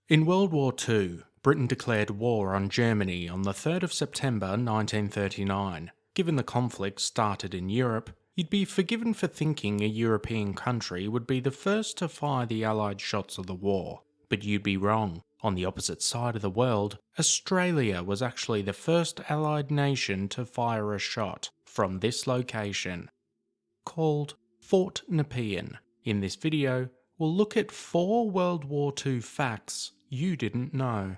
In World War II, Britain declared war on Germany on the 3rd of September 1939. Given the conflict started in Europe, you'd be forgiven for thinking a European country would be the first to fire the Allied shots of the war. But you'd be wrong. On the opposite side of the world, Australia was actually the first Allied nation to fire a shot from this location, called Fort Nepean. In this video, we'll look at 4 World War II facts you didn't know.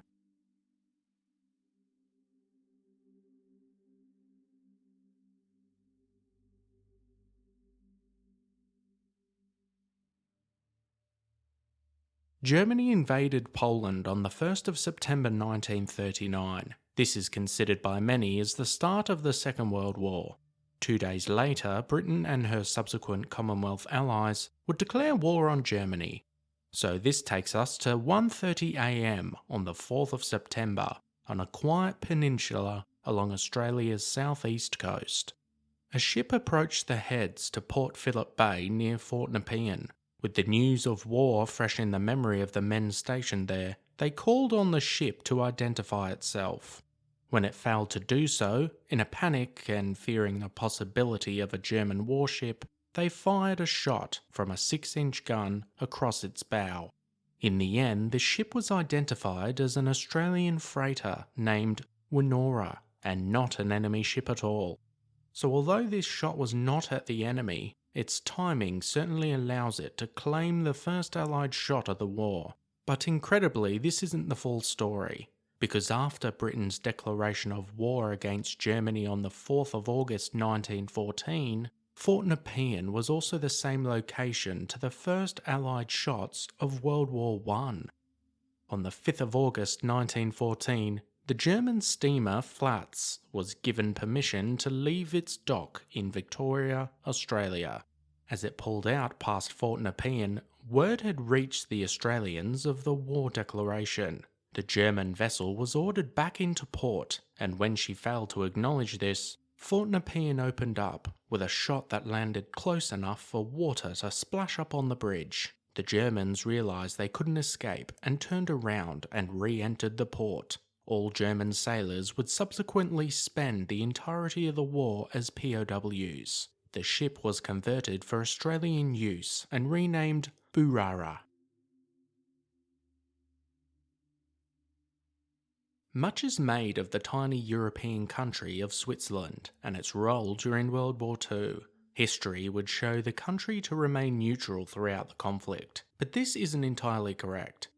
Germany invaded Poland on the 1st of September 1939. This is considered by many as the start of the Second World War. 2 days later, Britain and her subsequent Commonwealth allies would declare war on Germany. So this takes us to 1:30 AM on the 4th of September on a quiet peninsula along Australia's southeast coast. A ship approached the heads to Port Phillip Bay near Fort Nepean. With the news of war fresh in the memory of the men stationed there, they called on the ship to identify itself. When it failed to do so, in a panic and fearing the possibility of a German warship, they fired a shot from a 6-inch gun across its bow. In the end, the ship was identified as an Australian freighter named Winora, and not an enemy ship at all. So although this shot was not at the enemy, its timing certainly allows it to claim the first Allied shot of the war. But incredibly, this isn't the full story, because after Britain's declaration of war against Germany on the 4th of August 1914, Fort Nepean was also the same location to the first Allied shots of World War I. On the 5th of August 1914, the German steamer Flats was given permission to leave its dock in Victoria, Australia. As it pulled out past Fort Nepean, word had reached the Australians of the war declaration. The German vessel was ordered back into port, and when she failed to acknowledge this, Fort Nepean opened up with a shot that landed close enough for water to splash up on the bridge. The Germans realised they couldn't escape and turned around and re-entered the port. All German sailors would subsequently spend the entirety of the war as POWs. The ship was converted for Australian use and renamed Burara. Much is made of the tiny European country of Switzerland and its role during World War II. History would show the country to remain neutral throughout the conflict, but this isn't entirely correct.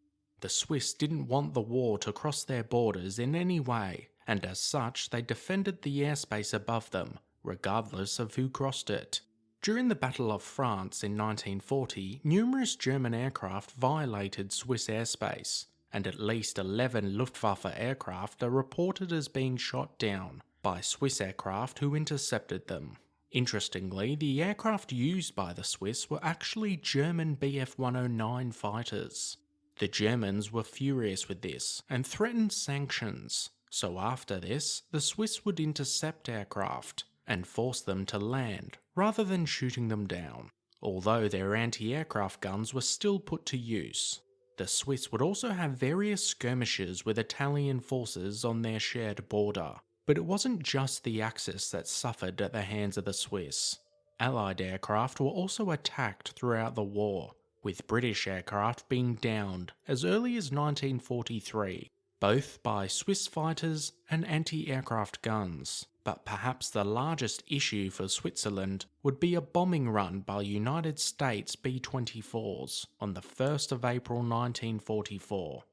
The Swiss didn't want the war to cross their borders in any way, and as such they defended the airspace above them, regardless of who crossed it. During the Battle of France in 1940, numerous German aircraft violated Swiss airspace, and at least 11 Luftwaffe aircraft are reported as being shot down by Swiss aircraft who intercepted them. Interestingly, the aircraft used by the Swiss were actually German Bf 109 fighters. The Germans were furious with this and threatened sanctions, so after this, the Swiss would intercept aircraft and force them to land rather than shooting them down, although their anti-aircraft guns were still put to use. The Swiss would also have various skirmishes with Italian forces on their shared border, but it wasn't just the Axis that suffered at the hands of the Swiss. Allied aircraft were also attacked throughout the war, with British aircraft being downed as early as 1943, both by Swiss fighters and anti-aircraft guns. But perhaps the largest issue for Switzerland would be a bombing run by United States B-24s on the 1st of April 1944.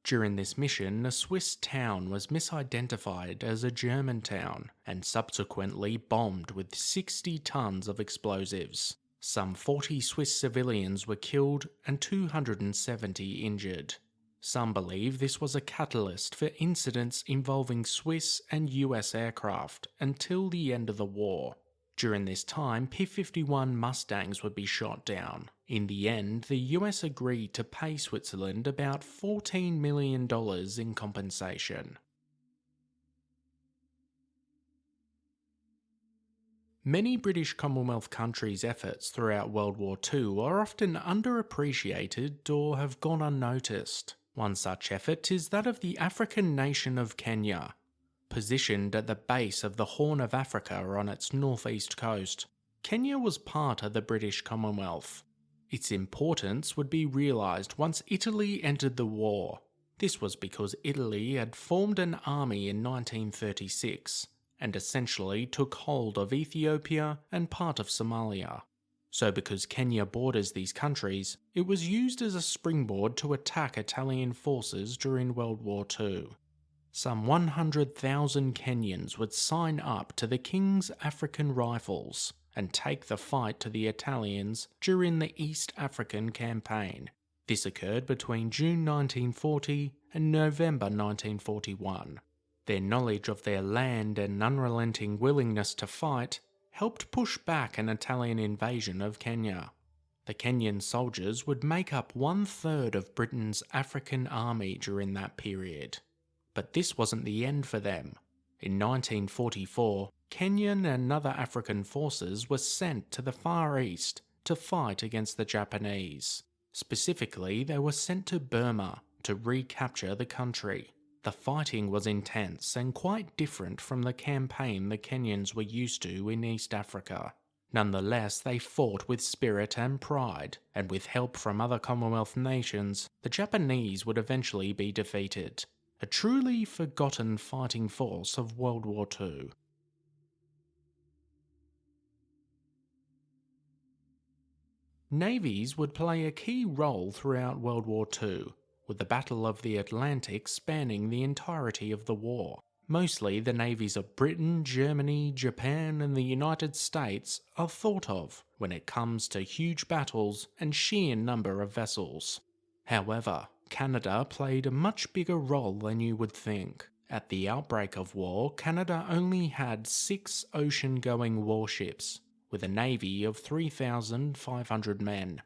During this mission, a Swiss town was misidentified as a German town and subsequently bombed with 60 tons of explosives. Some 40 Swiss civilians were killed and 270 injured. Some believe this was a catalyst for incidents involving Swiss and US aircraft until the end of the war. During this time, P-51 Mustangs would be shot down. In the end, the US agreed to pay Switzerland about $14 million in compensation. Many British Commonwealth countries' efforts throughout World War II are often underappreciated or have gone unnoticed. One such effort is that of the African nation of Kenya. Positioned at the base of the Horn of Africa on its northeast coast, Kenya was part of the British Commonwealth. Its importance would be realised once Italy entered the war. This was because Italy had formed an army in 1936 and essentially took hold of Ethiopia and part of Somalia. So because Kenya borders these countries, it was used as a springboard to attack Italian forces during World War II. Some 100,000 Kenyans would sign up to the King's African Rifles and take the fight to the Italians during the East African Campaign. This occurred between June 1940 and November 1941. Their knowledge of their land and unrelenting willingness to fight helped push back an Italian invasion of Kenya. The Kenyan soldiers would make up 1/3 of Britain's African army during that period. But this wasn't the end for them. In 1944, Kenyan and other African forces were sent to the Far East to fight against the Japanese. Specifically, they were sent to Burma to recapture the country. The fighting was intense and quite different from the campaign the Kenyans were used to in East Africa. Nonetheless, they fought with spirit and pride, and with help from other Commonwealth nations, the Japanese would eventually be defeated. A truly forgotten fighting force of World War II. Navies would play a key role throughout World War II, with the Battle of the Atlantic spanning the entirety of the war. Mostly the navies of Britain, Germany, Japan and the United States are thought of when it comes to huge battles and sheer number of vessels. However, Canada played a much bigger role than you would think. At the outbreak of war, Canada only had 6 ocean-going warships, with a navy of 3,500 men.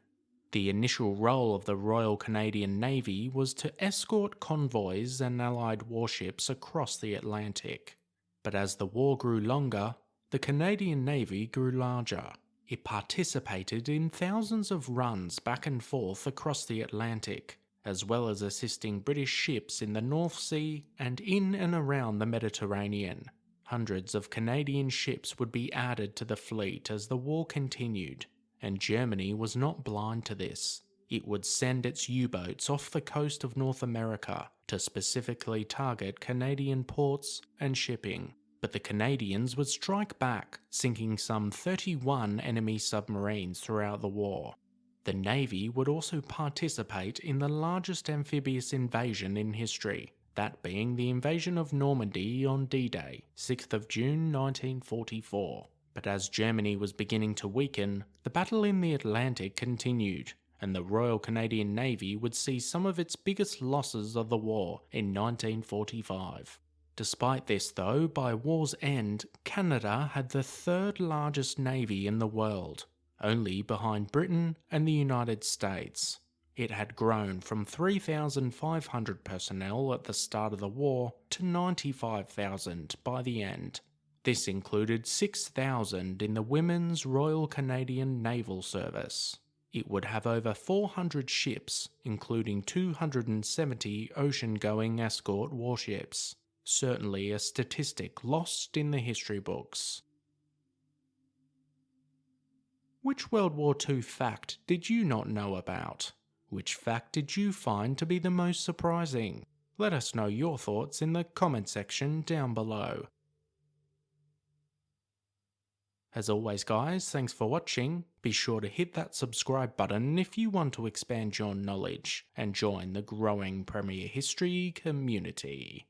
The initial role of the Royal Canadian Navy was to escort convoys and Allied warships across the Atlantic. But as the war grew longer, the Canadian Navy grew larger. It participated in thousands of runs back and forth across the Atlantic, as well as assisting British ships in the North Sea and in and around the Mediterranean. Hundreds of Canadian ships would be added to the fleet as the war continued, and Germany was not blind to this. It would send its U-boats off the coast of North America to specifically target Canadian ports and shipping. But the Canadians would strike back, sinking some 31 enemy submarines throughout the war. The Navy would also participate in the largest amphibious invasion in history, that being the invasion of Normandy on D-Day, 6th of June 1944. But as Germany was beginning to weaken, the battle in the Atlantic continued, and the Royal Canadian Navy would see some of its biggest losses of the war in 1945. Despite this though, by war's end, Canada had the 3rd largest navy in the world, only behind Britain and the United States. It had grown from 3,500 personnel at the start of the war to 95,000 by the end. This included 6,000 in the Women's Royal Canadian Naval Service. It would have over 400 ships, including 270 ocean-going escort warships. Certainly a statistic lost in the history books. Which World War II fact did you not know about? Which fact did you find to be the most surprising? Let us know your thoughts in the comment section down below. As always guys, thanks for watching. Be sure to hit that subscribe button if you want to expand your knowledge and join the growing Premier History community.